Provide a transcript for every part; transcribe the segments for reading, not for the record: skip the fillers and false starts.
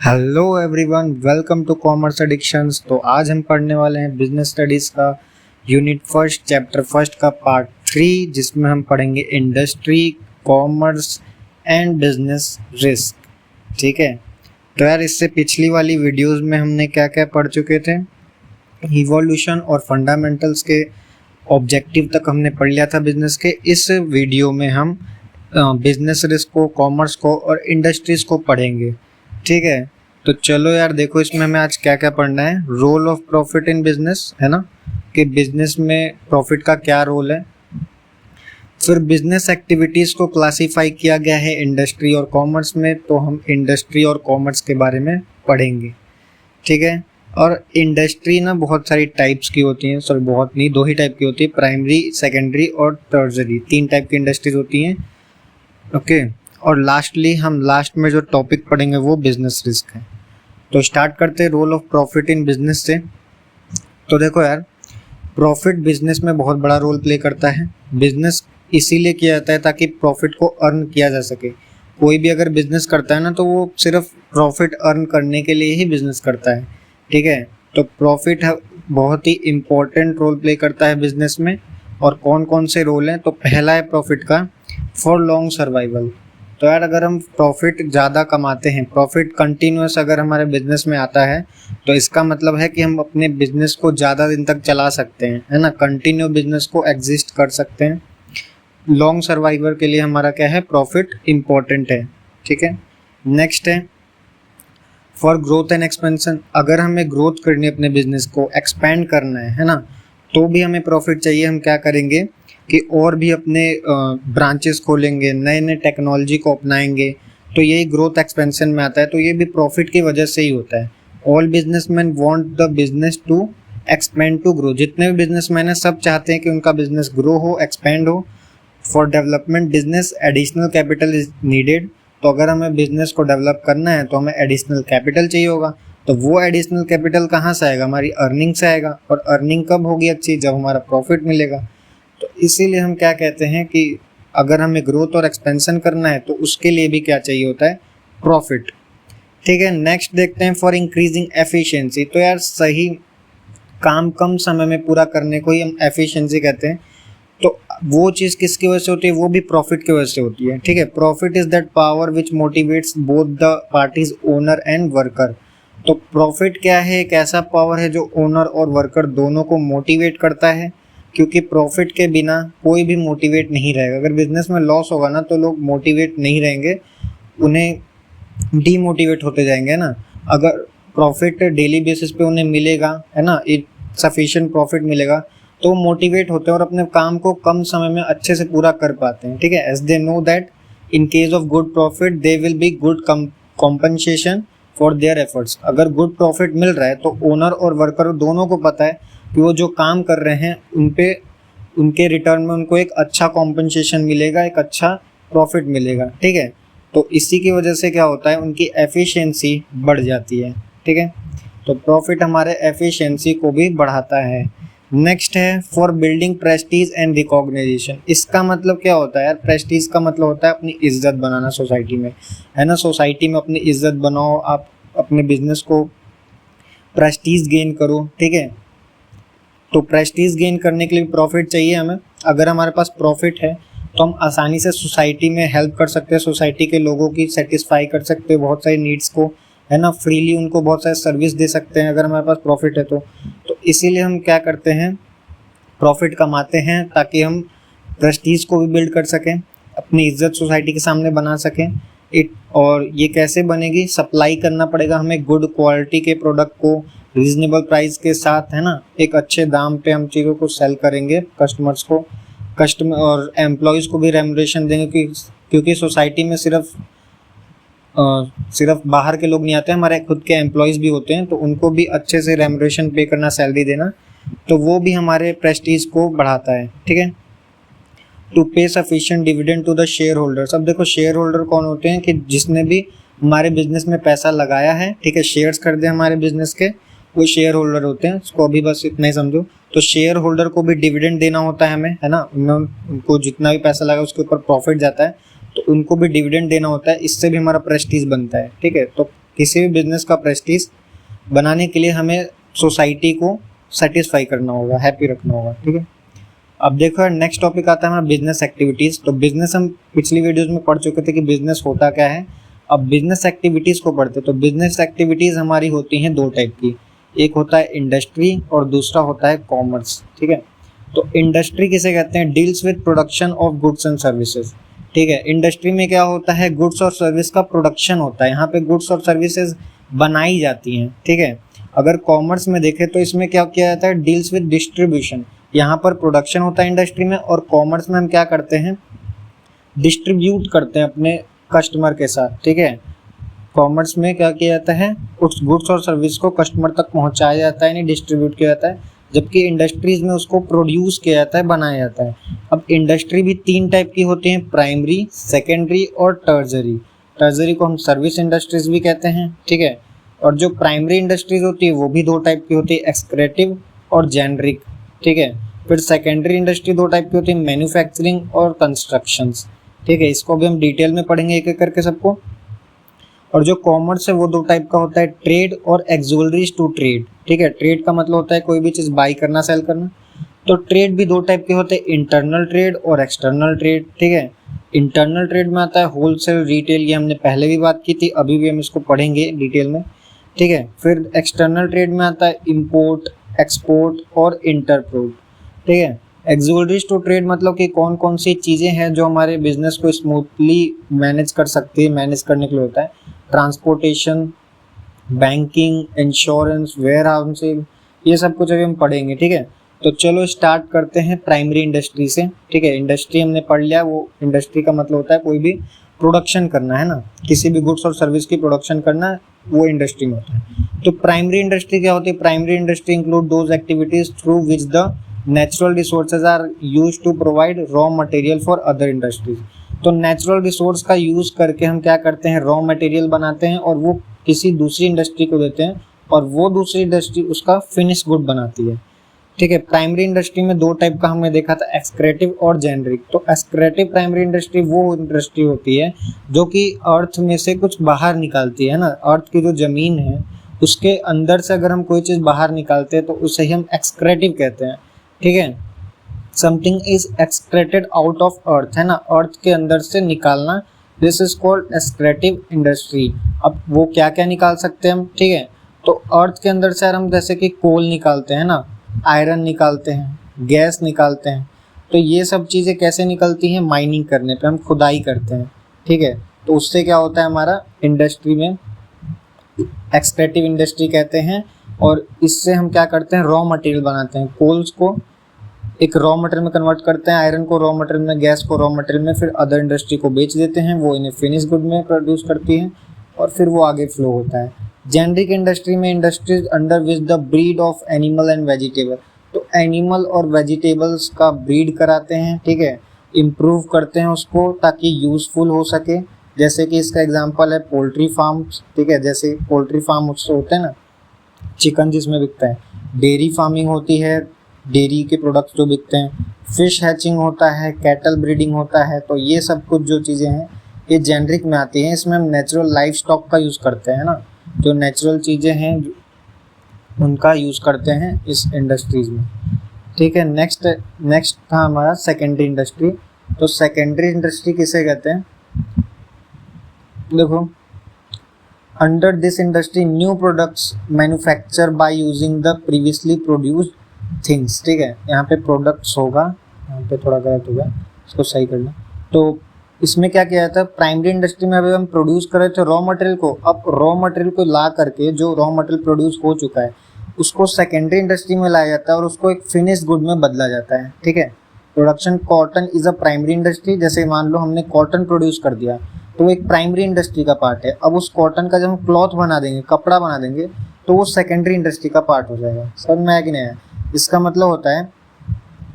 Hello everyone, welcome to commerce addictions. तो आज हम पढ़ने वाले हैं बिजनेस स्टडीज़ का यूनिट फर्स्ट चैप्टर फर्स्ट का पार्ट 3, जिसमें हम पढ़ेंगे industry, commerce and business risk. ठीक है, तो यार इससे पिछली वाली वीडियोस में हमने क्या क्या पढ़ चुके थे। इवोल्यूशन और फंडामेंटल्स के ऑब्जेक्टिव तक हमने पढ़ लिया था बिजनेस के। इस वीडियो में हम बिजनेस रिस्क को, कॉमर्स को और इंडस्ट्रीज को पढ़ेंगे। ठीक है, तो चलो यार देखो इसमें हमें आज क्या क्या पढ़ना है। Role of profit in business, है ना, कि बिजनेस में प्रॉफिट का क्या रोल है। फिर बिजनेस एक्टिविटीज को क्लासिफाई किया गया है इंडस्ट्री और कॉमर्स में, तो हम इंडस्ट्री और कॉमर्स के बारे में पढ़ेंगे। ठीक है, और इंडस्ट्री ना बहुत सारी टाइप्स की होती हैं, सॉरी बहुत नहीं, 2 ही टाइप की होती है, प्राइमरी, सेकेंडरी और टर्जरी। 3 टाइप की इंडस्ट्रीज होती हैं। ओके, और लास्टली हम लास्ट में जो टॉपिक पढ़ेंगे वो बिजनेस रिस्क है। तो स्टार्ट करते हैं role of profit in business से। तो देखो यार, प्रॉफिट बिजनेस में बहुत बड़ा रोल प्ले करता है। बिजनेस इसीलिए किया जाता है ताकि प्रॉफिट को अर्न किया जा सके। कोई भी अगर बिजनेस करता है ना, तो वो सिर्फ प्रॉफिट अर्न करने के लिए ही बिजनेस करता है। ठीक है, तो प्रॉफिट बहुत ही इम्पोर्टेंट रोल प्ले करता है बिजनेस में। और कौन कौन से रोल हैं, तो पहला है प्रॉफिट का फॉर लॉन्ग सर्वाइवल। तो यार अगर हम प्रॉफिट ज़्यादा कमाते हैं, प्रॉफिट कंटिन्यूस अगर हमारे बिजनेस में आता है, तो इसका मतलब है कि हम अपने बिजनेस को ज़्यादा दिन तक चला सकते हैं, है ना, कंटिन्यू बिजनेस को एग्जिस्ट कर सकते हैं। लॉन्ग सर्वाइवर के लिए हमारा क्या है, प्रॉफिट इम्पोर्टेंट है। ठीक है, नेक्स्ट है फॉर ग्रोथ एंड एक्सपेंशन। अगर हमें ग्रोथ करनी है, अपने बिजनेस को एक्सपेंड करना है ना, तो भी हमें प्रॉफिट चाहिए। हम क्या करेंगे कि और भी अपने ब्रांचेस खोलेंगे, नए नए टेक्नोलॉजी को अपनाएंगे, तो यही ग्रोथ एक्सपेंशन में आता है। तो ये भी प्रॉफिट की वजह से ही होता है। All businessman want the business to expand to grow. जितने भी बिजनेसमैन हैं सब चाहते हैं कि उनका बिजनेस ग्रो हो, एक्सपेंड हो। For development business additional capital is needed. तो अगर हमें बिजनेस को डेवलप करना है तो हमें एडिशनल कैपिटल चाहिए होगा। तो वो एडिशनल कैपिटल कहाँ से आएगा, हमारी अर्निंग से आएगा। और अर्निंग कब होगी अच्छी, जब हमारा प्रॉफिट मिलेगा। तो इसीलिए हम क्या कहते हैं कि अगर हमें ग्रोथ और एक्सपेंशन करना है तो उसके लिए भी क्या चाहिए होता है, प्रॉफिट। ठीक है, नेक्स्ट देखते हैं फॉर इंक्रीजिंग एफिशिएंसी। तो यार सही काम कम समय में पूरा करने को ही हम एफिशिएंसी कहते हैं। तो वो चीज़ किसकी वजह से होती है, वो भी प्रॉफिट की वजह से होती है। ठीक है, profit is that power which motivates both the parties, owner and worker. तो प्रॉफिट क्या है, एक ऐसा पावर है जो ओनर और वर्कर दोनों को मोटिवेट करता है। क्योंकि प्रॉफिट के बिना कोई भी मोटिवेट नहीं रहेगा। अगर बिजनेस में लॉस होगा ना, तो लोग मोटिवेट नहीं रहेंगे, उन्हें डीमोटिवेट होते जाएंगे ना। अगर प्रॉफिट डेली बेसिस पे उन्हें मिलेगा, है ना, सफिशिएंट प्रॉफिट मिलेगा, तो मोटिवेट होते हैं और अपने काम को कम समय में अच्छे से पूरा कर पाते हैं। ठीक है, as they know that in case of good profit they will be good compensation for their efforts. अगर गुड प्रॉफिट मिल रहा है तो ओनर और वर्कर दोनों को पता है कि वो जो काम कर रहे हैं उन पे, उनके रिटर्न में उनको एक अच्छा कॉम्पनसेशन मिलेगा, एक अच्छा प्रॉफिट मिलेगा। ठीक है, तो इसी की वजह से क्या होता है, उनकी एफिशिएंसी बढ़ जाती है। ठीक है, तो प्रॉफिट हमारे एफिशिएंसी को भी बढ़ाता है। नेक्स्ट है for building prestige and recognisation. इसका मतलब क्या होता है यार, प्रेस्टीज का मतलब होता है अपनी इज्जत बनाना सोसाइटी में, है ना। सोसाइटी में अपनी इज्जत बनाओ, आप अपने बिजनेस को प्रेस्टीज गेन करो। ठीक है, तो प्रेस्टीज गेन करने के लिए प्रॉफिट चाहिए हमें। अगर हमारे पास प्रॉफिट है तो हम आसानी से सोसाइटी में हेल्प कर सकते हैं, सोसाइटी के लोगों की सेटिस्फाई कर सकते हैं बहुत सारी नीड्स को, है ना, फ्रीली उनको बहुत सारे सर्विस दे सकते हैं अगर हमारे पास प्रॉफिट है तो इसीलिए हम क्या करते हैं, प्रॉफिट कमाते हैं ताकि हम प्रेस्टीज को भी बिल्ड कर सकें, अपनी इज्जत सोसाइटी के सामने बना सकें। और ये कैसे बनेगी, सप्लाई करना पड़ेगा हमें गुड क्वालिटी के प्रोडक्ट को रीजनेबल प्राइस के साथ, है ना, एक अच्छे दाम पे हम चीज़ों को सेल करेंगे कस्टमर्स को, कस्टमर और एम्प्लॉयज़ को भी रेमुनरेशन देंगे। क्योंकि सोसाइटी में सिर्फ बाहर के लोग नहीं आते, हमारे खुद के एम्प्लॉयज़ भी होते हैं, तो उनको भी अच्छे से रेमुनरेशन पे करना, सैलरी देना, तो वो भी हमारे प्रेस्टीज को बढ़ाता है। ठीक है, to pay sufficient dividend to the share holders. अब देखो शेयर होल्डर कौन होते हैं, कि जिसने भी हमारे बिजनेस में पैसा लगाया है, ठीक है, शेयर्स खरीदे हमारे बिजनेस के, वो शेयर होल्डर होते हैं। उसको अभी बस इतना ही समझो। तो शेयर होल्डर को भी डिविडेंड देना होता है हमें, है ना, उनको जितना भी पैसा लगा उसके ऊपर प्रॉफिट जाता है, तो उनको भी डिविडेंड देना होता है। इससे भी हमारा प्रेस्टीज बनता है। ठीक है, तो किसी भी बिजनेस का प्रेस्टीज बनाने के लिए हमें सोसाइटी को सेटिस्फाई करना होगा, हैप्पी रखना होगा, ठीक है। अब देखो नेक्स्ट टॉपिक आता है हमारा बिजनेस एक्टिविटीज़। तो बिजनेस हम पिछली वीडियोस में पढ़ चुके थे कि बिजनेस होता क्या है। अब बिजनेस एक्टिविटीज़ को पढ़ते, तो बिजनेस एक्टिविटीज़ हमारी होती हैं दो टाइप की, एक होता है इंडस्ट्री और दूसरा होता है कॉमर्स, ठीक है। तो इंडस्ट्री किसे कहते हैं, deals with production of goods and services, ठीक है। इंडस्ट्री में क्या होता है, गुड्स और सर्विस का प्रोडक्शन होता है, यहाँ पे गुड्स और सर्विसेज बनाई जाती हैं, ठीक है। अगर कॉमर्स में देखें तो इसमें क्या किया जाता है, डील्स विद डिस्ट्रीब्यूशन, यहाँ पर प्रोडक्शन होता है इंडस्ट्री में, और कॉमर्स में हम क्या करते हैं, डिस्ट्रीब्यूट करते हैं अपने कस्टमर के साथ, ठीक है। कॉमर्स में क्या किया जाता है, उस गुड्स और सर्विस को कस्टमर तक पहुँचाया जाता है, यानी डिस्ट्रीब्यूट किया जाता है, जबकि इंडस्ट्रीज में उसको प्रोड्यूस किया जाता है, बनाया जाता है। अब इंडस्ट्री भी तीन टाइप की होती हैं, प्राइमरी, सेकेंडरी और टर्जरी। टर्जरी को हम सर्विस इंडस्ट्रीज भी कहते हैं, ठीक है। और जो प्राइमरी इंडस्ट्रीज होती है वो भी दो टाइप की होती है, एक्सक्रेटिव और जेनरिक, ठीक है। फिर सेकेंडरी इंडस्ट्री दो टाइप की होती है, मैन्युफैक्चरिंग और कंस्ट्रक्शंस, ठीक है। इसको भी हम डिटेल में पढ़ेंगे एक एक करके सबको। और जो कॉमर्स है वो दो टाइप का होता है, ट्रेड और एक्सुलरीज टू ट्रेड, ठीक है। ट्रेड का मतलब होता है कोई भी चीज़ बाई करना, सेल करना। तो ट्रेड भी दो टाइप के होते हैं, इंटरनल ट्रेड और एक्सटर्नल ट्रेड, ठीक है। इंटरनल ट्रेड में आता है होलसेल, रिटेल, ये हमने पहले भी बात की थी, अभी भी हम इसको पढ़ेंगे डिटेल में, ठीक है। फिर एक्सटर्नल ट्रेड में आता है इंपोर्ट, एक्सपोर्ट और इंटरपोर्ट, ठीक है। एक्सुलरीज टू ट्रेड मतलब कि कौन कौन सी चीज़ें हैं जो हमारे बिजनेस को स्मूथली मैनेज कर सकती है, मैनेज करने के लिए होता है, transportation, banking, insurance, warehousing, ये सब कुछ अभी हम पढ़ेंगे, ठीक है। तो चलो स्टार्ट करते हैं प्राइमरी इंडस्ट्री से, ठीक है। इंडस्ट्री हमने पढ़ लिया, वो इंडस्ट्री का मतलब होता है कोई भी प्रोडक्शन करना, है ना, किसी भी गुड्स और सर्विस की प्रोडक्शन करना, वो इंडस्ट्री में होता है। तो प्राइमरी इंडस्ट्री क्या होती है, primary industry include those activities through which the natural resources are used to provide raw material for other industries. तो नेचुरल रिसोर्स का यूज़ करके हम क्या करते हैं, रॉ मटेरियल बनाते हैं और वो किसी दूसरी इंडस्ट्री को देते हैं, और वो दूसरी इंडस्ट्री उसका फिनिश गुड बनाती है, ठीक है। प्राइमरी इंडस्ट्री में दो टाइप का हमने देखा था, एक्सक्रेटिव और जेनरिक। तो एक्सक्रेटिव प्राइमरी इंडस्ट्री वो इंडस्ट्री होती है जो कि अर्थ में से कुछ बाहर निकालती है ना, अर्थ की जो ज़मीन है उसके अंदर से अगर हम कोई चीज़ बाहर निकालते हैं तो उसे ही हम एक्सक्रेटिव कहते हैं, ठीक है। Something is extracted out of earth, है ना, अर्थ के अंदर से निकालना, this is called extractive industry. अब वो क्या क्या निकाल सकते हैं हम, ठीक है। तो अर्थ के अंदर से हम जैसे कि कोल निकालते हैं ना, आयरन निकालते हैं, गैस निकालते हैं। तो ये सब चीज़ें कैसे निकलती हैं, माइनिंग करने पे, हम खुदाई करते हैं, ठीक है। तो उससे क्या होता है, हमारा इंडस्ट्री में एक्सक्रेटिव इंडस्ट्री कहते हैं। और इससे हम क्या करते हैं, रॉ मटेरियल बनाते हैं, कोल्स को एक रॉ मटेरियल में कन्वर्ट करते हैं, आयरन को रॉ मटेरियल में, गैस को रॉ मटेरियल में, फिर अदर इंडस्ट्री को बेच देते हैं, वो इन्हें फिनिश गुड में प्रोड्यूस करती है और फिर वो आगे फ्लो होता है। जेनरिक इंडस्ट्री में industries under which the breed of animal and vegetable, तो एनिमल और वेजिटेबल्स का ब्रीड कराते हैं, ठीक है, इम्प्रूव करते हैं उसको ताकि यूज़फुल हो सके। जैसे कि इसका एग्जांपल है पोल्ट्री फार्म्स, ठीक है, जैसे पोल्ट्री फार्म उससे होते हैं ना, चिकन जिसमें बिकता है, डेयरी फार्मिंग होती है, डेयरी के प्रोडक्ट्स जो बिकते हैं, फिश हैचिंग होता है, कैटल ब्रीडिंग होता है। तो ये सब कुछ जो चीज़ें हैं ये जेनरिक में आती हैं, इसमें हम नेचुरल लाइफ स्टॉक का यूज़ करते हैं ना, जो नेचुरल चीज़ें हैं उनका यूज़ करते हैं इस इंडस्ट्रीज़ में, ठीक है। नेक्स्ट था हमारा सेकेंडरी इंडस्ट्री। तो सेकेंडरी इंडस्ट्री किसे कहते हैं, देखो, under this industry new products manufacture by using the previously produced things, ठीक है। यहाँ पे प्रोडक्ट्स होगा, यहाँ पे थोड़ा गलत होगा, इसको सही करना। तो इसमें क्या किया जाता है, प्राइमरी इंडस्ट्री में अभी हम प्रोड्यूस कर रहे थे रॉ मटेरियल को, अब रॉ मटेरियल को ला करके जो रॉ मटेरियल प्रोड्यूस हो चुका है उसको सेकेंडरी इंडस्ट्री में लाया जाता है और उसको एक फिनिश गुड में बदला जाता है, ठीक है। Production cotton is a primary industry, जैसे मान लो हमने कॉटन प्रोड्यूस कर दिया तो वो एक प्राइमरी इंडस्ट्री का पार्ट है। अब उस कॉटन का जब हम क्लॉथ बना देंगे, कपड़ा बना देंगे, तो वो सेकेंडरी इंडस्ट्री का पार्ट हो जाएगा। समझ में आया कि नहीं आया? इसका मतलब होता है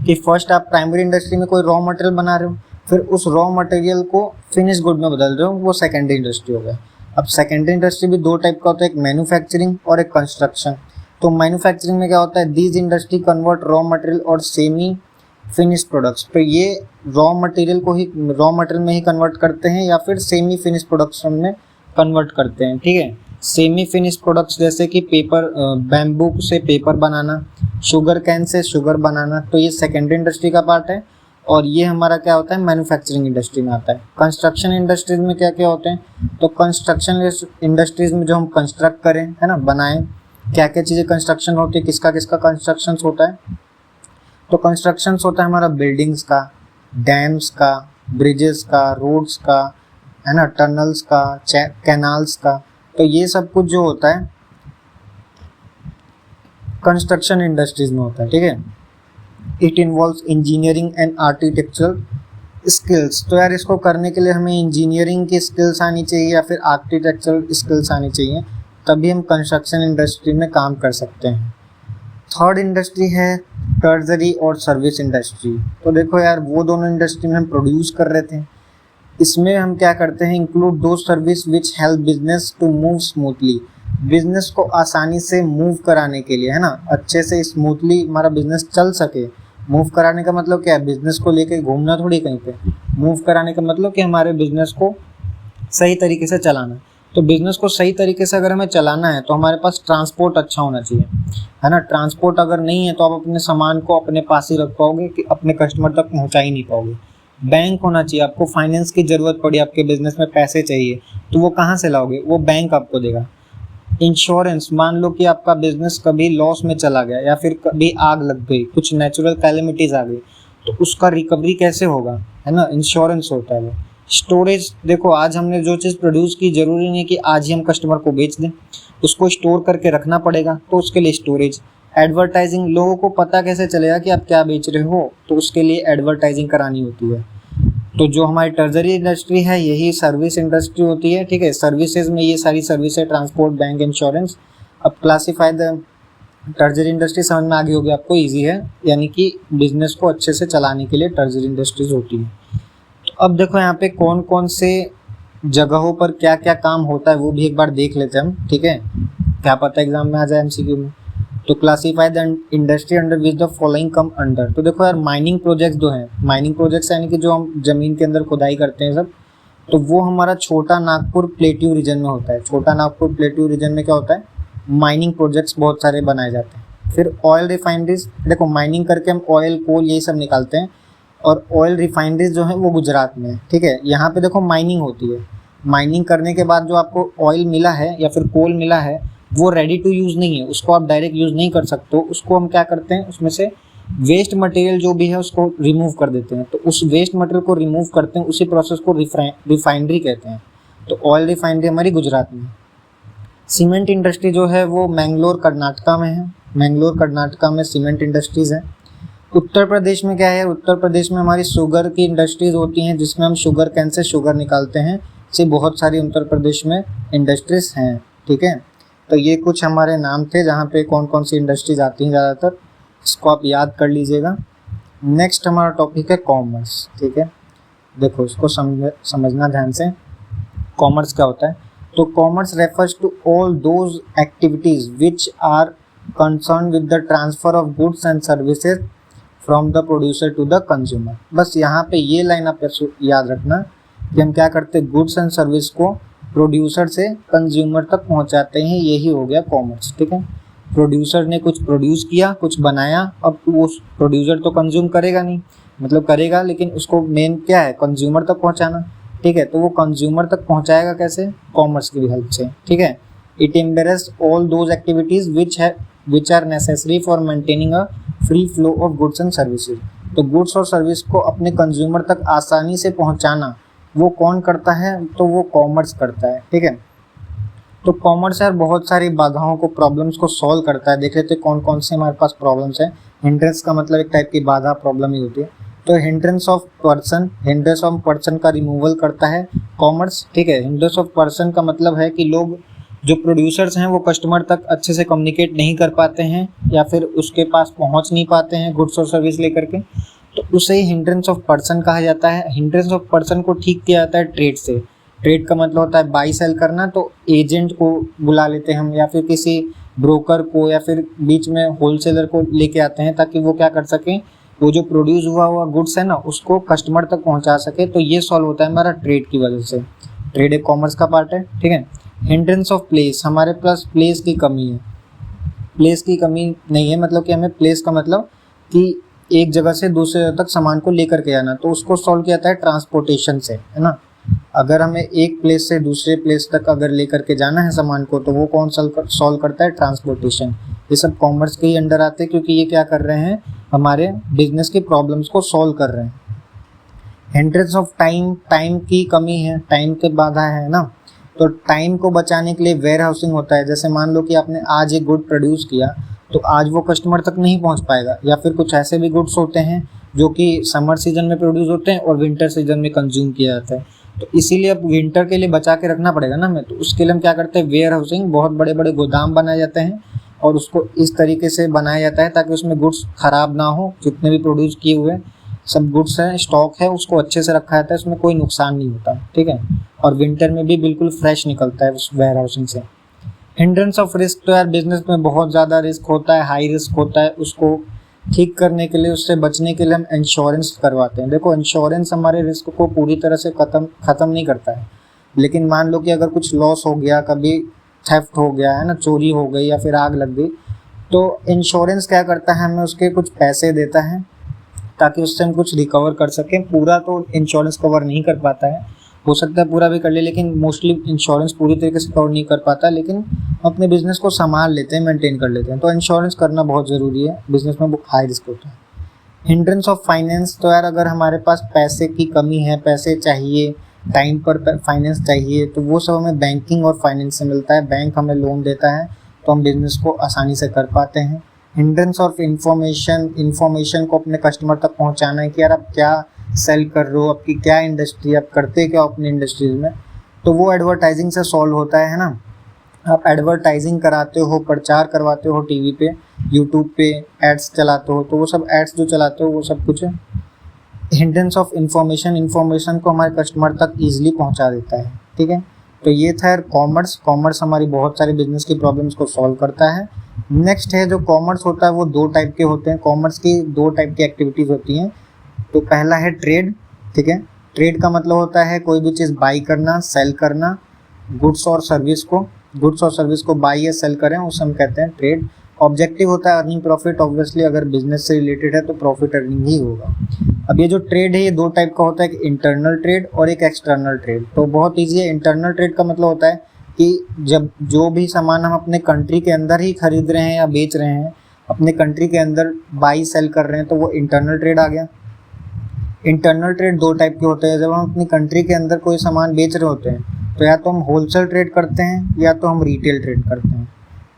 कि फर्स्ट आप प्राइमरी इंडस्ट्री में कोई रॉ मटेरियल बना रहे हो, फिर उस रॉ मटेरियल को फिनिश गुड में बदल रहे हो, वो सेकेंडरी इंडस्ट्री हो गया। अब सेकेंडरी इंडस्ट्री भी दो टाइप का होता है, एक मैन्युफैक्चरिंग और एक कंस्ट्रक्शन। तो मैन्युफैक्चरिंग में क्या होता है, these industry convert raw material और सेमी फिनिश प्रोडक्ट्स। तो ये रॉ मटेरियल को ही रॉ मटेरियल में ही कन्वर्ट करते हैं या फिर सेमी फिनिश प्रोडक्शन में कन्वर्ट करते हैं, ठीक है। सेमी फिनिश प्रोडक्ट्स जैसे कि पेपर, बैम्बू से पेपर बनाना, शुगर कैन से शुगर बनाना, तो ये सेकेंडरी इंडस्ट्री का पार्ट है। और ये हमारा क्या होता है, मैन्युफैक्चरिंग इंडस्ट्री में आता है। कंस्ट्रक्शन इंडस्ट्रीज में क्या क्या होते हैं, तो कंस्ट्रक्शन इंडस्ट्रीज में जो हम कंस्ट्रक्ट करें, है ना, बनाएं, क्या क्या चीज़ें कंस्ट्रक्शन होती है, किसका किसका कंस्ट्रक्शन होता है, तो कंस्ट्रक्शन होता है हमारा बिल्डिंग्स का, डैम्स का, ब्रिजेस का, रोड्स का, है ना, टनल्स का, कैनाल्स का, तो ये सब कुछ जो होता है कंस्ट्रक्शन इंडस्ट्रीज में होता है, ठीक है। It involves engineering and architectural skills, तो यार इसको करने के लिए हमें इंजीनियरिंग की स्किल्स आनी चाहिए या फिर आर्किटेक्चरल स्किल्स आनी चाहिए, तभी हम कंस्ट्रक्शन इंडस्ट्री में काम कर सकते हैं। थर्ड इंडस्ट्री है टर्जरी और सर्विस इंडस्ट्री। तो देखो यार, वो दोनों इंडस्ट्री में हम प्रोड्यूस कर रहे थे, इसमें हम क्या करते हैं, include those service which help business to move smoothly, business को आसानी से मूव कराने के लिए, है ना, अच्छे से स्मूथली हमारा बिजनेस चल सके। मूव कराने का मतलब क्या है, बिजनेस को लेके घूमना थोड़ी कहीं पे। मूव कराने का मतलब कि हमारे बिजनेस को सही तरीके से चलाना। तो बिजनेस को सही तरीके से अगर हमें चलाना है तो हमारे पास ट्रांसपोर्ट अच्छा होना चाहिए, है ना। ट्रांसपोर्ट अगर नहीं है तो आप अपने सामान को अपने पास ही रख पाओगे, कि अपने कस्टमर तक पहुंचा ही नहीं पाओगे। बैंक होना चाहिए, आपको फाइनेंस की ज़रूरत पड़ी, आपके बिजनेस में पैसे चाहिए, तो वो कहाँ से लाओगे, वो बैंक आपको देगा। इंश्योरेंस, मान लो कि आपका बिजनेस कभी लॉस में चला गया या फिर कभी आग लग गई, कुछ नेचुरल कैलेमिटीज आ गई, तो उसका रिकवरी कैसे होगा, है ना, इंश्योरेंस होता है वो। स्टोरेज, देखो आज हमने जो चीज़ प्रोड्यूस की, जरूरी नहीं कि आज ही हम कस्टमर को बेच दें, उसको स्टोर करके रखना पड़ेगा, तो उसके लिए स्टोरेज। एडवर्टाइजिंग, लोगों को पता कैसे चलेगा कि आप क्या बेच रहे हो, तो उसके लिए एडवर्टाइजिंग करानी होती है। तो जो हमारी टर्जरी इंडस्ट्री है यही सर्विस इंडस्ट्री होती है, ठीक है। सर्विसेज में ये सारी सर्विस है, ट्रांसपोर्ट, बैंक, इंश्योरेंस। अब क्लासीफाई द टर्जरी इंडस्ट्री समझ में आ गई होगी आपको, इजी है, यानी कि बिजनेस को अच्छे से चलाने के लिए टर्जरी इंडस्ट्रीज होती है। तो अब देखो यहाँ पे कौन कौन से जगहों पर क्या क्या काम होता है वो भी एक बार देख लेते हैं हम, ठीक है, क्या पता एग्जाम में आ जाए एमसीक्यू में। तो classify the industry under which the following come under. तो देखो यार, माइनिंग प्रोजेक्ट्स जो हैं, माइनिंग प्रोजेक्ट्स यानी कि जो हम जमीन के अंदर खुदाई करते हैं सब, तो वो हमारा छोटा नागपुर प्लेट्यू रीजन में होता है। छोटा नागपुर प्लेट्यू रीजन में क्या होता है, माइनिंग प्रोजेक्ट्स बहुत सारे बनाए जाते हैं। फिर ऑयल रिफाइनरीज, देखो माइनिंग करके हम ऑयल, कोल, यही सब निकालते हैं, और ऑयल रिफाइनरीज जो है वो गुजरात में है, ठीक है। यहाँ पे देखो माइनिंग होती है, माइनिंग करने के बाद जो आपको ऑयल मिला है या फिर कोल मिला है वो रेडी टू यूज़ नहीं है, उसको आप डायरेक्ट यूज़ नहीं कर सकते हो, उसको हम क्या करते हैं, उसमें से वेस्ट मटेरियल जो भी है उसको रिमूव कर देते हैं। तो उस वेस्ट मटेरियल को रिमूव करते हैं, उसी प्रोसेस को रिफाइनरी कहते हैं। तो ऑयल रिफाइनरी हमारी गुजरात में। सीमेंट इंडस्ट्री जो है वो मैंगलोर कर्नाटका में है, मैंगलोर कर्नाटका में सीमेंट इंडस्ट्रीज़ हैं। उत्तर प्रदेश में क्या है, उत्तर प्रदेश में हमारी शुगर की इंडस्ट्रीज़ होती हैं, जिसमें हम शुगर कैन से शुगर निकालते हैं। से बहुत सारी उत्तर प्रदेश में इंडस्ट्रीज़ हैं, ठीक है। तो ये कुछ हमारे नाम थे जहाँ पे कौन कौन सी इंडस्ट्रीज आती हैं ज़्यादातर, इसको आप याद कर लीजिएगा। नेक्स्ट हमारा टॉपिक है कॉमर्स, ठीक है। देखो इसको समझना ध्यान से, कॉमर्स क्या होता है। तो commerce refers to all those activities which are concern with the transfer of goods and services from the producer to the consumer. बस यहाँ पे ये लाइन आप याद रखना कि हम क्या करते हैं, गुड्स एंड सर्विस को प्रोड्यूसर से कंज्यूमर तक पहुंचाते हैं, यही हो गया कॉमर्स, ठीक है। प्रोड्यूसर ने कुछ प्रोड्यूस किया, कुछ बनाया, अब वो प्रोड्यूसर तो कंज्यूम करेगा नहीं, मतलब करेगा लेकिन उसको मेन क्या है, कंज्यूमर तक पहुंचाना, ठीक है। तो वो कंज्यूमर तक पहुंचाएगा कैसे, कॉमर्स की हेल्प से, ठीक है। It embraces all those activities which are necessary for maintaining a free flow of goods and services. तो गुड्स और सर्विस को अपने कंज्यूमर तक आसानी से पहुंचाना वो कौन करता है, तो वो कॉमर्स करता है, ठीक है। तो कॉमर्स यार बहुत सारी बाधाओं को, प्रॉब्लम्स को सॉल्व करता है। देख लेते हैं कौन कौन से हमारे पास प्रॉब्लम्स हैं। हिंड्रेंस का मतलब एक टाइप की बाधा, प्रॉब्लम ही होती है। तो हिंड्रेंस ऑफ पर्सन का रिमूवल करता है कॉमर्स, ठीक है। हिंड्रेंस ऑफ पर्सन का मतलब है कि लोग जो प्रोड्यूसर्स हैं वो कस्टमर तक अच्छे से कम्युनिकेट नहीं कर पाते हैं या फिर उसके पास पहुंच नहीं पाते हैं गुड्स और सर्विस लेकर के, तो उसे ही हिंड्रेंस ऑफ पर्सन कहा जाता है। हिंड्रेंस ऑफ पर्सन को ठीक किया जाता है ट्रेड से। ट्रेड का मतलब होता है बाई सेल करना, तो एजेंट को बुला लेते हैं हम या फिर किसी ब्रोकर को या फिर बीच में होलसेलर को लेके आते हैं ताकि वो क्या कर सकें, वो जो प्रोड्यूस हुआ गुड्स है ना उसको कस्टमर तक पहुंचा सके। तो ये सॉल्व होता है हमारा ट्रेड की वजह से। ट्रेड एक कॉमर्स का पार्ट है, ठीक है। हिंड्रेंस ऑफ प्लेस, हमारे पास प्लेस की कमी है। प्लेस की कमी नहीं है, मतलब कि हमें प्लेस का मतलब कि एक जगह से दूसरे जगह तक सामान को लेकर के आना, तो उसको सॉल्व किया जाता है ट्रांसपोर्टेशन से, है ना। अगर हमें एक प्लेस से दूसरे प्लेस तक अगर लेकर के जाना है सामान को, तो वो कौन सॉल्व करता है? ट्रांसपोर्टेशन। ये सब कॉमर्स के ही अंडर आते हैं, क्योंकि ये क्या कर रहे हैं, हमारे बिजनेस की प्रॉब्लम्स को सॉल्व कर रहे हैं। हिंड्रेंस ऑफ टाइम, टाइम की कमी है, टाइम के बाधा है ना। तो टाइम को बचाने के लिए वेयर हाउसिंग होता है। जैसे मान लो कि आपने आज एक गुड प्रोड्यूस किया, तो आज वो कस्टमर तक नहीं पहुंच पाएगा, या फिर कुछ ऐसे भी गुड्स होते हैं जो कि समर सीजन में प्रोड्यूस होते हैं और विंटर सीजन में कंज्यूम किया जाता है, तो इसीलिए अब विंटर के लिए बचा के रखना पड़ेगा ना हमें। तो उसके लिए हम क्या करते हैं, वेयर हाउसिंग, बहुत बड़े बड़े गोदाम बनाए जाते हैं और उसको इस तरीके से बनाया जाता है ताकि उसमें गुड्स खराब ना हो। जितने भी प्रोड्यूस किए हुए सब गुड्स हैं, स्टॉक है, उसको अच्छे से रखा जाता है, उसमें कोई नुकसान नहीं होता, ठीक है। और विंटर में भी बिल्कुल फ्रेश निकलता है उस वेयर हाउसिंग से। हिंड्रेंस ऑफ रिस्क, तो यार बिजनेस में बहुत ज़्यादा रिस्क होता है, हाई रिस्क होता है। उसको ठीक करने के लिए, उससे बचने के लिए हम इंश्योरेंस करवाते हैं। देखो, इंश्योरेंस हमारे रिस्क को पूरी तरह से ख़त्म नहीं करता है, लेकिन मान लो कि अगर कुछ लॉस हो गया, कभी थेफ्ट हो गया है ना, चोरी हो गई या फिर आग लग गई, तो इंश्योरेंस क्या करता है, हमें उसके कुछ पैसे देता है ताकि उससे हम कुछ रिकवर कर सकें। पूरा तो इंश्योरेंस कवर नहीं कर पाता है, हो सकता है पूरा भी कर ले, लेकिन मोस्टली इंश्योरेंस पूरी तरीके से कवर नहीं कर पाता, लेकिन अपने बिजनेस को संभाल लेते हैं, मेंटेन कर लेते हैं। तो इंश्योरेंस करना बहुत ज़रूरी है, बिजनेस में वो हाई रिस्क होता है। हिंड्रेंस ऑफ फाइनेंस, तो यार अगर हमारे पास पैसे की कमी है, पैसे चाहिए, टाइम पर फाइनेंस चाहिए, तो वो सब हमें बैंकिंग और फाइनेंस से मिलता है। बैंक हमें लोन देता है तो हम बिजनेस को आसानी से कर पाते हैं। हिंड्रेंस ऑफ इंफॉर्मेशन, इंफॉर्मेशन को अपने कस्टमर तक पहुंचाना है कि यार आप क्या सेल कर रहे हो, आपकी क्या इंडस्ट्री, आप करते क्या अपनी इंडस्ट्रीज में, तो वो एडवर्टाइजिंग से सॉल्व होता है ना। आप एडवर्टाइजिंग कराते हो, प्रचार करवाते हो टीवी पे, यूट्यूब पे एड्स चलाते हो, तो वो सब एड्स जो चलाते हो वो सब कुछ है। हिंड्रेंस ऑफ इंफॉर्मेशन, इंफॉर्मेशन को हमारे कस्टमर तक ईजिली पहुंचा देता है, ठीक है। तो ये था कॉमर्स। कॉमर्स हमारी बहुत सारी बिजनेस की प्रॉब्लम्स को सॉल्व करता है। नेक्स्ट है, जो कॉमर्स होता है वो दो टाइप के होते हैं। कॉमर्स की दो टाइप की एक्टिविटीज़ होती हैं। तो पहला है ट्रेड, ठीक है। ट्रेड का मतलब होता है कोई भी चीज़ बाई करना, सेल करना, गुड्स और सर्विस को बाई या सेल करें, उसे हम कहते हैं ट्रेड। ऑब्जेक्टिव होता है अर्निंग प्रॉफिट। ऑब्वियसली अगर बिजनेस से रिलेटेड है तो प्रॉफिट अर्निंग ही होगा। अब ये जो ट्रेड है ये दो टाइप का होता है, एक इंटरनल ट्रेड और एक एक्सटर्नल ट्रेड। तो बहुत ईजी है। इंटरनल ट्रेड का मतलब होता है कि जब जो भी सामान हम अपने कंट्री के अंदर ही खरीद रहे हैं या बेच रहे हैं, अपने कंट्री के अंदर बाई सेल कर रहे हैं, तो वो इंटरनल ट्रेड आ गया। इंटरनल ट्रेड दो टाइप के होते हैं। जब हम अपनी कंट्री के अंदर कोई सामान बेच रहे होते हैं तो या तो हम होलसेल ट्रेड करते हैं या तो हम रिटेल ट्रेड करते हैं,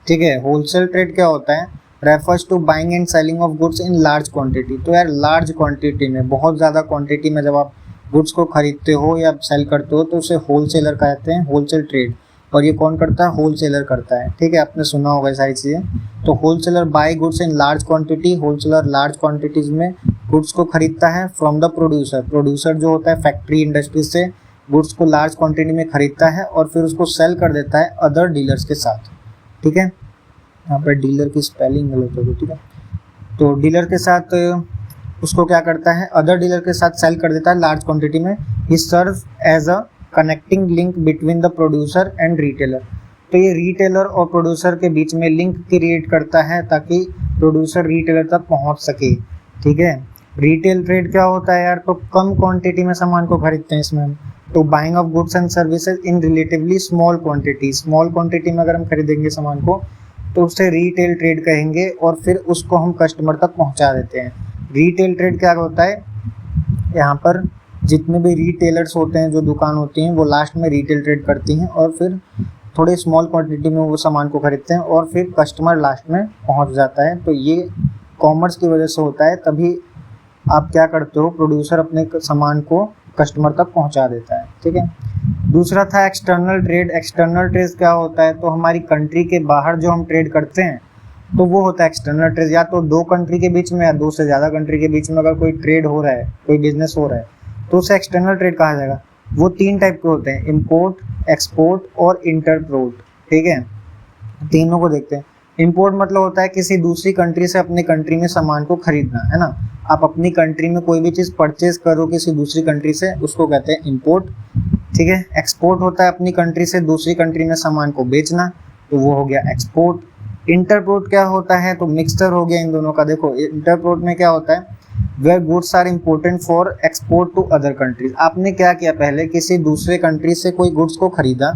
ठीक है। होलसेल ट्रेड क्या होता है, refers to buying and selling of goods in large quantity. तो यार लार्ज क्वांटिटी में, बहुत ज़्यादा क्वांटिटी में जब आप गुड्स को खरीदते हो या सेल करते हो तो उसे होलसेलर कहते हैं, होलसेल ट्रेड। और ये कौन करता है, होलसेलर करता है, ठीक है। आपने सुना होगा सारी चीज़ें। तो wholesaler by goods in large quantity, wholesaler large quantities में गुड्स को खरीदता है फ्रॉम द प्रोड्यूसर। प्रोड्यूसर जो होता है फैक्ट्री इंडस्ट्री से गुड्स को लार्ज क्वांटिटी में खरीदता है और फिर उसको सेल कर देता है अदर डीलर्स के साथ, ठीक है। यहाँ पर डीलर की स्पेलिंग गलत होगी, ठीक है। तो डीलर के साथ उसको क्या करता है, अदर डीलर के साथ सेल कर देता है लार्ज क्वांटिटी में। He serve as a connecting link between the producer and retailer. तो ये रिटेलर और प्रोड्यूसर के बीच में लिंक क्रिएट करता है ताकि प्रोड्यूसर रिटेलर तक पहुंच सके, ठीक है। रिटेल ट्रेड क्या होता है यार, तो कम क्वांटिटी में सामान को खरीदते हैं इसमें हम। तो buying of goods and services in relatively small quantity, small quantity में अगर हम खरीदेंगे सामान को तो उसे रिटेल ट्रेड कहेंगे और फिर उसको हम कस्टमर तक पहुंचा देते हैं। रिटेल ट्रेड क्या होता है, यहाँ पर जितने भी रिटेलर्स होते हैं, जो दुकान होती हैं, वो लास्ट में रिटेल ट्रेड करती हैं और फिर थोड़े स्मॉल क्वांटिटी में वो सामान को खरीदते हैं और फिर कस्टमर लास्ट में पहुंच जाता है। तो ये कॉमर्स की वजह से होता है। तभी आप क्या करते हो, प्रोड्यूसर अपने सामान को कस्टमर तक पहुंचा देता है, ठीक है। दूसरा था एक्सटर्नल ट्रेड। एक्सटर्नल ट्रेड क्या होता है, तो हमारी कंट्री के बाहर जो हम ट्रेड करते हैं तो वो होता है एक्सटर्नल ट्रेड। या तो दो कंट्री के बीच में या दो से ज़्यादा कंट्री के बीच में अगर कोई ट्रेड हो रहा है, कोई बिजनेस हो रहा है, तो उसे एक्सटर्नल ट्रेड कहा जाएगा। वो तीन टाइप के होते हैं, इंपोर्ट, एक्सपोर्ट और इंटरपोर्ट, ठीक है। तीनों को देखते हैं। इंपोर्ट मतलब होता है किसी दूसरी कंट्री से अपने कंट्री में सामान को खरीदना, है ना। आप अपनी कंट्री में कोई भी चीज़ परचेज करो किसी दूसरी कंट्री से, उसको कहते हैं इंपोर्ट। ठीक है। एक्सपोर्ट होता है अपनी कंट्री से दूसरी कंट्री में सामान को बेचना, तो वो हो गया एक्सपोर्ट। इंटरपोर्ट क्या होता है, तो मिक्सचर हो गया इन दोनों का। देखो इंटरपोर्ट में क्या होता है, where goods are important for export to other countries. आपने क्या किया, पहले किसी दूसरे कंट्री से कोई गुड्स को खरीदा,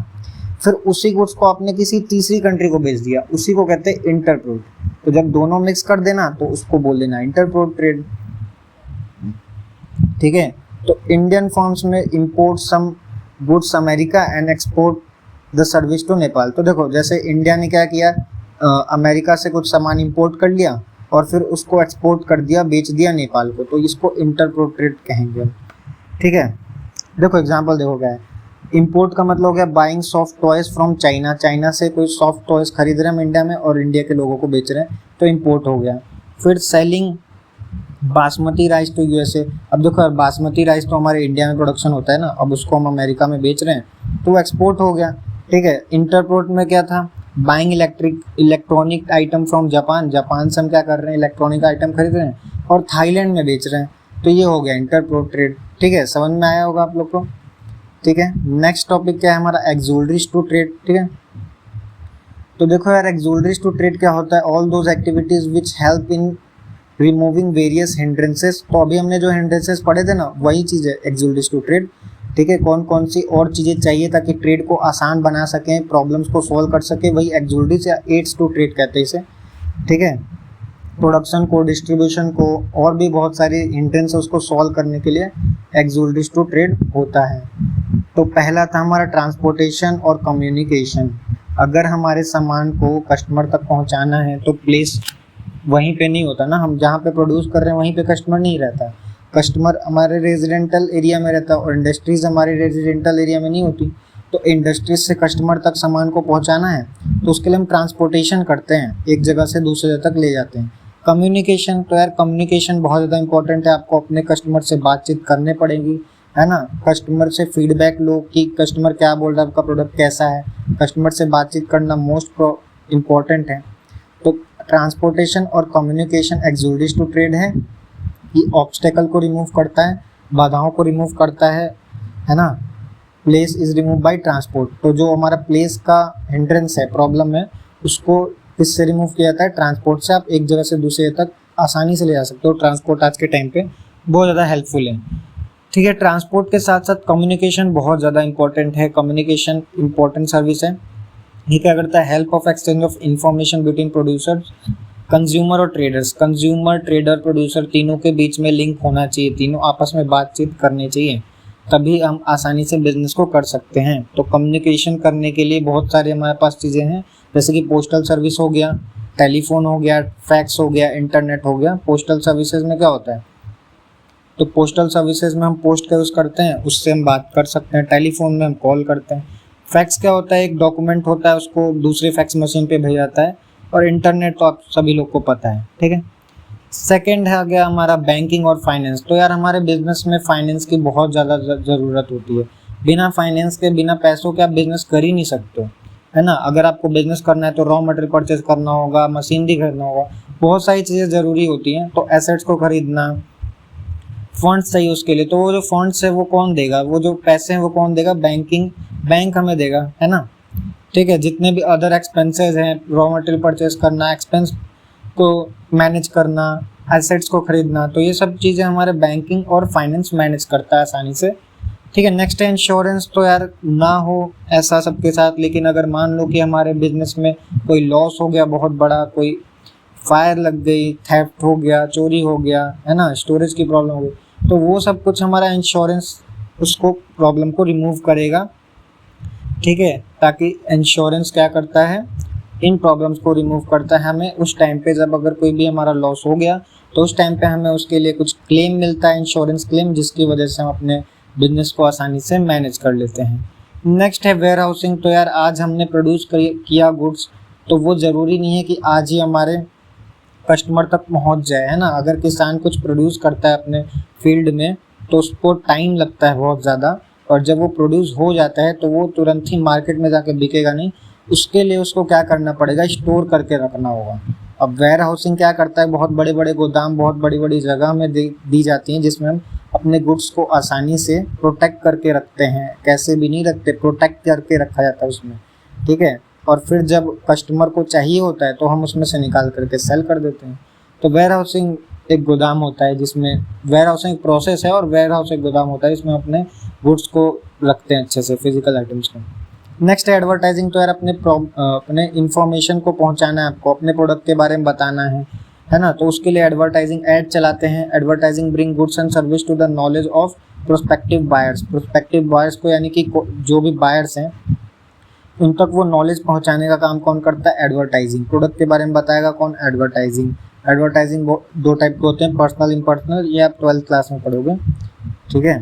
फिर उसी गुड्स को आपने किसी तीसरी कंट्री को बेच दिया, उसी को कहते हैं इंटरपोर्ट। तो जब दोनों मिक्स कर देना तो उसको बोल देना इंटरपोर्ट ट्रेड। ठीक है। तो इंडियन फर्म्स में import some goods America and export the service to Nepal. तो देखो जैसे इंडिया ने क्या किया, अमेरिका से कुछ सामान इंपोर्ट कर लिया और फिर उसको एक्सपोर्ट कर दिया, बेच दिया नेपाल को, तो इसको इंटरपोर्ट ट्रेड कहेंगे। ठीक है। देखो एग्जांपल देखो क्या है, इंपोर्ट का मतलब हो गया buying soft toys from China. China से कोई सॉफ्ट टॉयज खरीद रहे हैं हम इंडिया में और इंडिया के लोगों को बेच रहे हैं, तो इंपोर्ट हो गया। फिर selling basmati rice to USA. अब देखो बासमती राइस तो हमारे इंडिया में प्रोडक्शन होता है ना, अब उसको हम अमेरिका में बेच रहे हैं, तो वो एक्सपोर्ट हो गया। ठीक है। इंटरपोर्ट में क्या था, buying electronic item from Japan. Japan से हम क्या कर रहे हैं, इलेक्ट्रॉनिक आइटम खरीद रहे हैं और थाईलैंड में बेच रहे हैं, तो ये हो गया इंटरपोर्ट ट्रेड। ठीक है, समझ में आया होगा आप लोग को। ठीक है। नेक्स्ट टॉपिक क्या है हमारा, एक्सोलरीज टू ट्रेड। ठीक है। तो देखो यार एक्सोलरीज टू ट्रेड क्या होता है, all those activities which help in removing various hindrances. तो अभी हमने जो हिंड्रेंसेस पढ़े थे ना, वही चीज़ है एक्सोलरीज टू ट्रेड। ठीक है। कौन कौन सी और चीज़ें चाहिए ताकि ट्रेड को आसान बना सकें, प्रॉब्लम्स को सॉल्व कर सके, वही एक्सोलरीज या एड्स टू ट्रेड कहते हैं इसे। ठीक है। प्रोडक्शन को, डिस्ट्रीब्यूशन को और भी बहुत सारी हिंड्रेंस उसको सॉल्व करने के लिए एक्सोलरीज टू ट्रेड होता है। तो पहला था हमारा ट्रांसपोर्टेशन और कम्युनिकेशन। अगर हमारे सामान को कस्टमर तक पहुंचाना है तो प्लेस वहीं पे नहीं होता ना, हम जहाँ पे प्रोड्यूस कर रहे हैं वहीं पे कस्टमर नहीं रहता। कस्टमर हमारे रेजिडेंटल एरिया में रहता है और इंडस्ट्रीज हमारे रेजिडेंटल एरिया में नहीं होती। तो इंडस्ट्रीज से कस्टमर तक सामान को पहुँचाना है तो उसके लिए हम ट्रांसपोर्टेशन करते हैं, एक जगह से दूसरी जगह तक ले जाते हैं। कम्युनिकेशन, तो यार कम्युनिकेशन बहुत ज़्यादा इंपॉर्टेंट है, आपको अपने कस्टमर से बातचीत करने पड़ेगी, है ना। कस्टमर से फीडबैक लो कि कस्टमर क्या बोल रहा है, आपका प्रोडक्ट कैसा है। कस्टमर से बातचीत करना मोस्ट इम्पॉर्टेंट है। तो ट्रांसपोर्टेशन और कम्युनिकेशन एक्सोलरीज टू ट्रेड है। ये ऑब्स्टेकल को रिमूव करता है, बाधाओं को रिमूव करता है ना। Place is remove by transport. तो जो हमारा प्लेस का हिंड्रेंस है, प्रॉब्लम है, उसको किससे रिमूव किया जाता है, ट्रांसपोर्ट से। आप एक जगह से दूसरी जगह तक आसानी से ले जा सकते हो। ट्रांसपोर्ट आज के टाइम पे बहुत ज़्यादा हेल्पफुल है। ठीक है। ट्रांसपोर्ट के साथ साथ कम्युनिकेशन बहुत ज़्यादा इंपॉर्टेंट है। कम्युनिकेशन इंपॉर्टेंट सर्विस है। ये क्या करता है, help of exchange of information between producers, consumer और ट्रेडर्स। कंज्यूमर, ट्रेडर, प्रोड्यूसर तीनों के बीच में लिंक होना चाहिए, तीनों आपस में बातचीत करनी चाहिए, तभी हम आसानी से बिजनेस को कर सकते हैं। तो कम्युनिकेशन करने के लिए बहुत सारे हमारे पास चीज़ें हैं, जैसे कि पोस्टल सर्विस हो गया, टेलीफोन हो गया, फैक्स हो गया, इंटरनेट हो गया। पोस्टल सर्विसेज में क्या होता है, तो पोस्टल सर्विसेज में हम पोस्ट का यूज़ करते हैं, उससे हम बात कर सकते हैं। टेलीफोन में हम कॉल करते हैं। फैक्स क्या होता है, एक डॉक्यूमेंट होता है, उसको दूसरे फैक्स मशीन पे भेजा जाता है। और इंटरनेट तो आप सभी लोग को पता है। ठीक है। सेकंड है आ गया हमारा बैंकिंग और फाइनेंस। तो यार हमारे बिजनेस में फाइनेंस की बहुत ज़्यादा ज़रूरत होती है। बिना फाइनेंस के, बिना पैसों के आप बिजनेस कर ही नहीं सकते हो, है ना। अगर आपको बिजनेस करना है तो रॉ मटेरियल परचेज करना होगा, मशीनरी खरीदना होगा, बहुत सारी चीज़ें ज़रूरी होती हैं। तो एसेट्स को खरीदना, फंड्स चाहिए उसके लिए। तो वो जो फंड्स है वो कौन देगा, वो जो पैसे हैं वो कौन देगा, बैंक हमें देगा, है ना। ठीक है। जितने भी अदर एक्सपेंसेस हैं, रॉ मटेरियल परचेज करना, एक्सपेंस को मैनेज करना, एसेट्स को खरीदना, तो ये सब चीज़ें हमारे बैंकिंग और फाइनेंस मैनेज करता है आसानी से। ठीक है। नेक्स्ट है इंश्योरेंस। तो यार ना हो ऐसा सबके साथ, लेकिन अगर मान लो कि हमारे बिजनेस में कोई लॉस हो गया बहुत बड़ा, कोई फायर लग गई, थेफ्ट हो गया, चोरी हो गया, है ना, स्टोरेज की प्रॉब्लम हो गई, तो वो सब कुछ हमारा इंश्योरेंस उसको प्रॉब्लम को रिमूव करेगा। ठीक है। ताकि इंश्योरेंस क्या करता है, इन प्रॉब्लम्स को रिमूव करता है। हमें उस टाइम पे जब अगर कोई भी हमारा लॉस हो गया तो उस टाइम पे हमें उसके लिए कुछ क्लेम मिलता है, इंश्योरेंस क्लेम, जिसकी वजह से हम अपने बिजनेस को आसानी से मैनेज कर लेते हैं। नेक्स्ट है वेयर हाउसिंग। तो यार आज हमने प्रोड्यूस किया गुड्स, तो वो ज़रूरी नहीं है कि आज ही हमारे कस्टमर तक पहुंच जाए, है ना। अगर किसान कुछ प्रोड्यूस करता है अपने फील्ड में तो उसको टाइम लगता है बहुत ज़्यादा, और जब वो प्रोड्यूस हो जाता है तो वो तुरंत ही मार्केट में जाके बिकेगा नहीं। उसके लिए उसको क्या करना पड़ेगा, स्टोर करके रखना होगा। अब वेयर हाउसिंग क्या करता है, बहुत बड़े बड़े गोदाम, बहुत बड़ी बड़ी जगह में दी जाती हैं, जिसमें हम अपने गुड्स को आसानी से प्रोटेक्ट करके रखते हैं, कैसे भी नहीं रखते, प्रोटेक्ट करके रखा जाता है उसमें, ठीक है। और फिर जब कस्टमर को चाहिए होता है तो हम उसमें से निकाल करके सेल कर देते हैं। तो वेयर हाउसिंग एक गोदाम होता है जिसमें वेयर हाउसिंग एक प्रोसेस है, और वेयर हाउस एक गोदाम होता है जिसमें अपने गुड्स को रखते हैं अच्छे से, फिजिकल आइटम्स को। नेक्स्ट है एडवर्टाइजिंग। तो यार अपने इंफॉर्मेशन को पहुंचाना है, आपको अपने प्रोडक्ट के बारे में बताना है ना। तो उसके लिए एडवर्टाइजिंग ऐड चलाते हैं। Advertising bring goods and service to the knowledge of prospective buyers. Prospective buyers को यानी कि जो भी बायर्स हैं उन तक वो नॉलेज पहुंचाने का काम कौन करता है? एडवर्टाइजिंग। प्रोडक्ट के बारे में बताएगा कौन? एडवर्टाइजिंग। एडवर्टाइजिंग दो टाइप के होते हैं, पर्सनल, इम्पर्सनल, ये आप 12th क्लास में पढ़ोगे, ठीक है।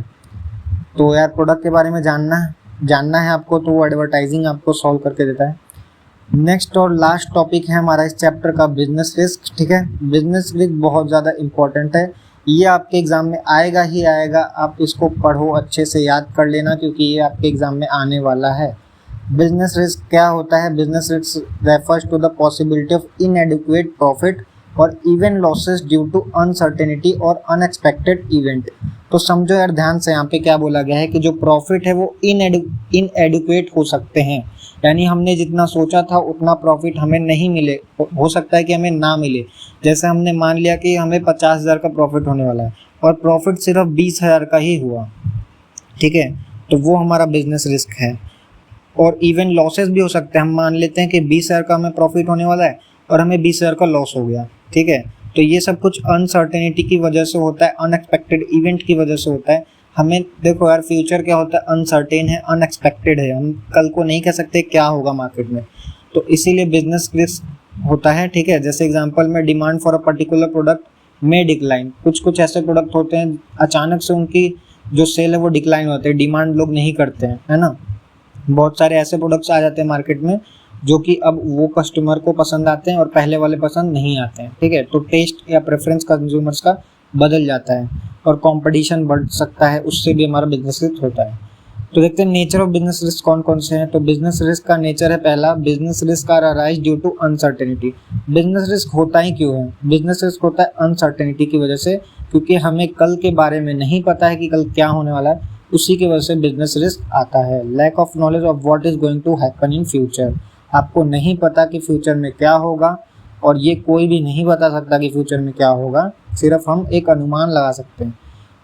तो यार प्रोडक्ट के बारे में जानना है आपको, तो वो एडवर्टाइजिंग आपको सॉल्व करके देता है। नेक्स्ट और लास्ट टॉपिक है हमारा इस चैप्टर का बिजनेस रिस्क, ठीक है। बिजनेस रिस्क बहुत ज़्यादा इंपॉर्टेंट है, ये आपके एग्जाम में आएगा ही आएगा। आप इसको पढ़ो, अच्छे से याद कर लेना, क्योंकि ये आपके एग्जाम में आने वाला है। बिजनेस रिस्क क्या होता है? Business risk refers to the possibility of inadequate profit और even losses due to uncertainty और अनएक्सपेक्टेड इवेंट। तो समझो यार ध्यान से, यहाँ पे क्या बोला गया है कि जो प्रॉफिट है वो इनएडिक्वेट हो सकते हैं, यानी हमने जितना सोचा था उतना प्रॉफिट हमें नहीं मिले, हो सकता है कि हमें ना मिले। जैसे हमने मान लिया कि हमें 50,000 का प्रॉफिट होने वाला है और प्रॉफिट सिर्फ 20,000 का ही हुआ, ठीक है, तो वो हमारा बिजनेस रिस्क है। और इवन लॉसेस भी हो सकते हैं, हम मान लेते हैं कि 20,000 का हमें प्रॉफिट होने वाला है और हमें 20,000 का लॉस हो गया, ठीक है। तो ये सब कुछ अनसर्टेनिटी की वजह से होता है, अनएक्सपेक्टेड इवेंट की वजह से होता है। हमें देखो यार, फ्यूचर क्या होता है? अनसर्टेन है, अनएक्सपेक्टेड है, हम कल को नहीं कह सकते क्या होगा मार्केट में, तो इसीलिए बिजनेस रिस्क होता है, ठीक है। जैसे एग्जांपल में demand for a particular product में डिक्लाइन, कुछ ऐसे प्रोडक्ट होते हैं अचानक से उनकी जो सेल है वो डिक्लाइन होते हैं, डिमांड लोग नहीं करते हैं, है ना। बहुत सारे ऐसे प्रोडक्ट्स आ जाते हैं मार्केट में जो कि अब वो कस्टमर को पसंद आते हैं और पहले वाले पसंद नहीं आते हैं, ठीक है। तो टेस्ट या प्रेफरेंस कंज्यूमर्स का बदल जाता है और कंपटीशन बढ़ सकता है, उससे भी हमारा बिजनेस रिस्क होता है। तो देखते हैं नेचर ऑफ बिजनेस रिस्क कौन कौन से हैं। तो बिजनेस रिस्क का नेचर है पहला, business risk are arise due to uncertainty. Business risk होता ही क्यों है? बिजनेस रिस्क होता है अनसर्टेनिटी की वजह से, क्योंकि हमें कल के बारे में नहीं पता है कि कल क्या होने वाला है, उसी की वजह से बिजनेस रिस्क आता है। Lack of knowledge of what is going to happen in future, आपको नहीं पता कि फ्यूचर में क्या होगा, और ये कोई भी नहीं बता सकता कि फ्यूचर में क्या होगा, सिर्फ हम एक अनुमान लगा सकते हैं।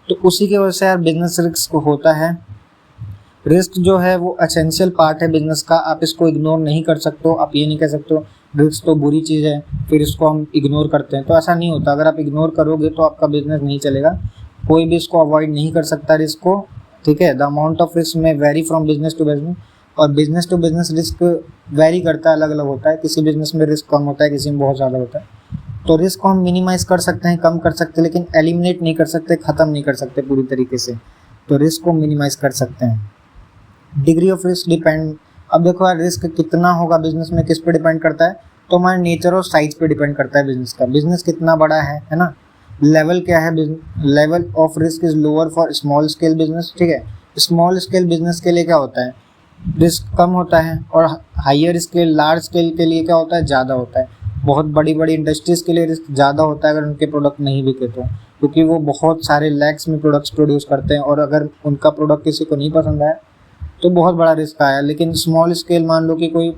तो उसी की वजह से यार बिजनेस रिस्क होता है। रिस्क जो है वो एसेंशियल पार्ट है बिजनेस का, आप इसको इग्नोर नहीं कर सकते हो। आप ये नहीं कह सकते हो रिस्क तो बुरी चीज़ है फिर इसको हम इग्नोर करते हैं, तो ऐसा नहीं होता। अगर आप इग्नोर करोगे तो आपका बिजनेस नहीं चलेगा, कोई भी इसको अवॉइड नहीं कर सकता रिस्क को, ठीक है। The amount of risk may vary from business to business, और business to business risk vary करता है, अलग अलग होता है। किसी बिजनेस में रिस्क कम होता है, किसी में बहुत ज़्यादा होता है। तो रिस्क को हम मिनिमाइज कर सकते हैं, कम कर सकते हैं, लेकिन एलिमिनेट नहीं कर सकते, ख़त्म नहीं कर सकते पूरी तरीके से। तो रिस्क को मिनिमाइज कर सकते हैं। डिग्री ऑफ रिस्क डिपेंड, अब देखो यार रिस्क कितना होगा बिजनेस में किस पे डिपेंड करता है? तो हमारे नेचर और साइज पे डिपेंड करता है बिजनेस का। बिजनेस कितना बड़ा है ना। लेवल क्या है? Level of risk is lower for small scale business, ठीक है। स्मॉल स्केल बिजनेस के लिए क्या होता है? रिस्क कम होता है, और हाइयर स्केल लार्ज स्केल के लिए क्या होता है? ज़्यादा होता है। बहुत बड़ी बड़ी इंडस्ट्रीज़ के लिए रिस्क ज़्यादा होता है अगर उनके प्रोडक्ट नहीं बिके तो, क्योंकि वो बहुत सारे लैक्स में प्रोडक्ट्स प्रोड्यूस करते हैं, और अगर उनका प्रोडक्ट किसी को नहीं पसंद आया तो बहुत बड़ा रिस्क आया। लेकिन स्मॉल स्केल, मान लो कि कोई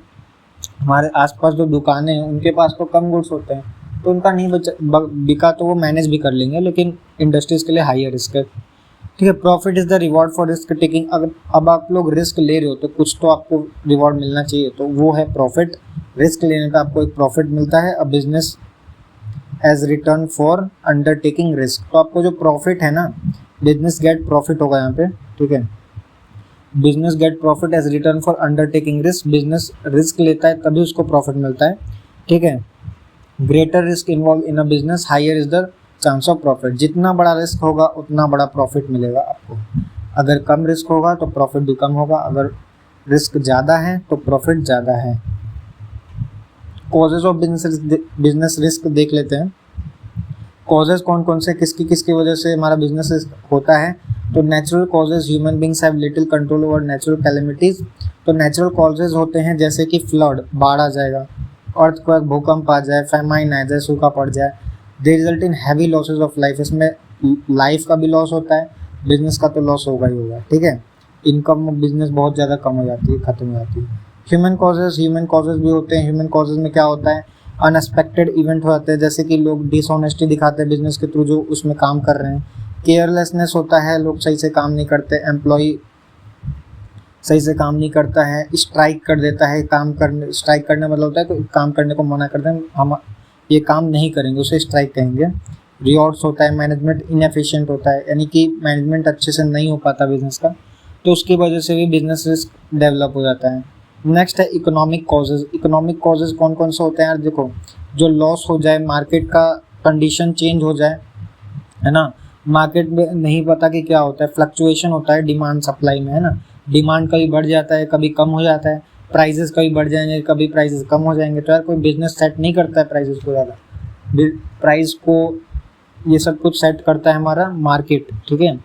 हमारे आसपास जो दुकानें हैं उनके पास तो कम गुड्स होते हैं, तो उनका नहीं बिका तो वो मैनेज भी कर लेंगे, लेकिन इंडस्ट्रीज़ के लिए हाइयर रिस्क है, ठीक है। Profit is the reward for risk taking. अगर अब आप लोग रिस्क ले रहे हो तो कुछ तो आपको रिवॉर्ड मिलना चाहिए, तो वो है प्रॉफिट। रिस्क लेने का आपको एक प्रॉफिट मिलता है। A business as return for undertaking risk, तो आपको जो प्रॉफिट है ना, बिजनेस गेट प्रॉफिट होगा यहाँ पे, ठीक है। Business get profit as return for undertaking risk, business risk लेता है तभी उसको प्रॉफिट मिलता है, ठीक है। Greater risk involve in a business, higher is the chance of profit. जितना बड़ा रिस्क होगा उतना बड़ा प्रॉफिट मिलेगा आपको। अगर कम रिस्क होगा तो प्रॉफिट भी कम होगा, अगर रिस्क ज़्यादा है तो प्रॉफिट ज़्यादा है। कॉजेज ऑफ बिजनेस रिस्क देख लेते हैं। कॉजेज कौन कौन से, किसकी वजह से हमारा बिजनेस रिस्क होता है? तो natural causes, human beings have little control over natural calamities. तो नेचुरल कॉजेज होते हैं जैसे कि फ्लड, बाढ़ आ जाएगा, अर्थक्वेक, भूकंप आ जाए, फेमाइन आ जाए, सूखा पड़ जाए। They result in heavy losses of life, इसमें लाइफ का भी लॉस होता है, बिजनेस का तो लॉस होगा ही होगा, ठीक है। इनकम बिजनेस बहुत ज़्यादा कम हो जाती है, खत्म हो जाती है। ह्यूमन कॉजेज भी होते हैं। ह्यूमन कॉजेज में क्या होता है, अनएक्सपेक्टेड इवेंट हो जाते हैं, जैसे कि लोग डिसऑनेस्टी दिखाते हैं बिजनेस के थ्रू जो उसमें काम कर रहे हैं। केयरलेसनेस होता है, लोग सही से काम नहीं करते, एम्प्लॉय सही से काम नहीं करता है, स्ट्राइक कर देता है। स्ट्राइक करने मतलब होता है कोई काम करने को मना करते हैं, हम ये काम नहीं करेंगे, उसे स्ट्राइक कहेंगे। रिवॉर्ड्स होता है, मैनेजमेंट इनएफिशिएंट होता है, यानी कि मैनेजमेंट अच्छे से नहीं हो पाता बिजनेस का, तो उसकी वजह से भी बिजनेस रिस्क डेवलप हो जाता है। नेक्स्ट है इकोनॉमिक कॉजेज। इकोनॉमिक कॉजेज कौन कौन से होते हैं यार, देखो, जो लॉस हो जाए, मार्केट का कंडीशन चेंज हो जाए, है ना। मार्केट में नहीं पता कि क्या होता है, फ्लक्चुएशन होता है डिमांड सप्लाई में, है ना। डिमांड कभी बढ़ जाता है, कभी कम हो जाता है, प्राइसेस कभी बढ़ जाएंगे, कभी प्राइसेस कम हो जाएंगे। तो यार कोई बिजनेस सेट नहीं करता है प्राइसेस को ज़्यादा, प्राइस को ये सब कुछ सेट करता है हमारा मार्केट, ठीक है।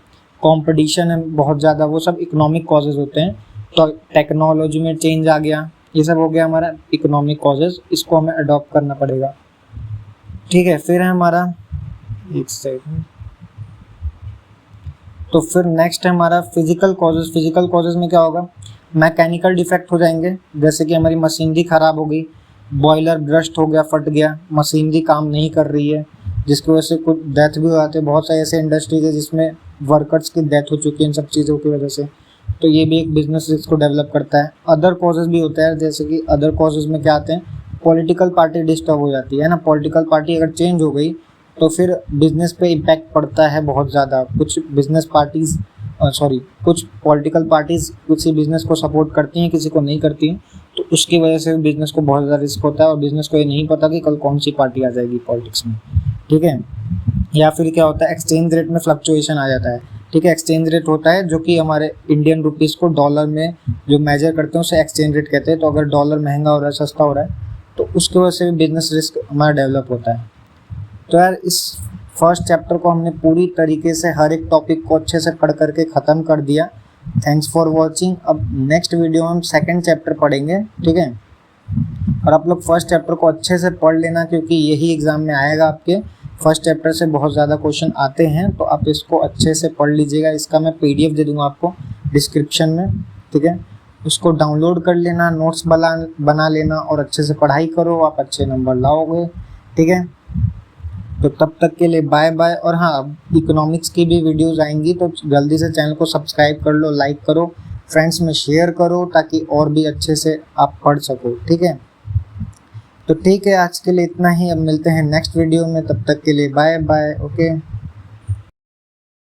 कंपटीशन है बहुत ज़्यादा, वो सब इकोनॉमिक कॉजेज होते हैं। तो टेक्नोलॉजी में चेंज आ गया, ये सब हो गया हमारा इकोनॉमिक कॉजेज, इसको हमें अडॉप्ट करना पड़ेगा, ठीक है। फिर है हमारा, एक सेकंड, तो फिर नेक्स्ट है हमारा फिजिकल कॉजेज। फिजिकल कॉजेज में क्या होगा, मैकेनिकल डिफेक्ट हो जाएंगे, जैसे कि हमारी मशीनरी ख़राब हो गई, बॉयलर ब्रस्ट हो गया, फट गया, मशीनरी काम नहीं कर रही है, जिसकी वजह से कुछ डेथ भी हो जाती है। बहुत सारे ऐसे इंडस्ट्रीज है जिसमें वर्कर्स की डेथ हो चुकी है इन सब चीज़ों की वजह से, तो ये भी एक बिजनेस रिस्क को डेवलप करता है। अदर कॉजेज भी होता है, जैसे कि अदर कॉजेज में क्या आते हैं, पॉलिटिकल पार्टी डिस्टर्ब हो जाती है ना। पॉलिटिकल पार्टी अगर चेंज हो गई तो फिर बिजनेस पे इम्पैक्ट पड़ता है बहुत ज़्यादा। कुछ पॉलिटिकल पार्टीज़ किसी बिजनेस को सपोर्ट करती हैं, किसी को नहीं करती हैं, तो उसकी वजह से बिजनेस को बहुत ज़्यादा रिस्क होता है, और बिजनेस को ये नहीं पता कि कल कौन सी पार्टी आ जाएगी पॉलिटिक्स में, ठीक है। या फिर क्या होता है, एक्सचेंज रेट में फ्लक्चुएशन आ जाता है, ठीक है। एक्सचेंज रेट होता है जो कि हमारे इंडियन रुपीज़ को डॉलर में जो मेजर करते हैं उसे एक्सचेंज रेट कहते हैं। तो अगर डॉलर महंगा हो रहा है, सस्ता हो रहा है, तो उसकी वजह से भी बिजनेस रिस्क हमारा डेवलप होता है। तो यार इस फर्स्ट चैप्टर को हमने पूरी तरीके से हर एक टॉपिक को अच्छे से पढ़ करके ख़त्म कर दिया। Thanks for watching. अब नेक्स्ट वीडियो में हम सेकेंड चैप्टर पढ़ेंगे, ठीक है। और आप लोग फर्स्ट चैप्टर को अच्छे से पढ़ लेना, क्योंकि यही एग्ज़ाम में आएगा आपके। फर्स्ट चैप्टर से बहुत ज़्यादा क्वेश्चन आते हैं, तो आप इसको अच्छे से पढ़ लीजिएगा। इसका मैं PDF दे दूँगा आपको डिस्क्रिप्शन में, ठीक है। उसको डाउनलोड कर लेना, नोट्स बना लेना, और अच्छे से पढ़ाई करो, आप अच्छे नंबर लाओगे, ठीक है। तो तब तक के लिए बाय बाय। और हाँ, इकोनॉमिक्स की भी वीडियोज़ आएंगी, तो जल्दी से चैनल को सब्सक्राइब कर लो, लाइक करो, फ्रेंड्स में शेयर करो, ताकि और भी अच्छे से आप पढ़ सको, ठीक है। तो ठीक है, आज के लिए इतना ही। अब मिलते हैं नेक्स्ट वीडियो में, तब तक के लिए बाय बाय, ओके।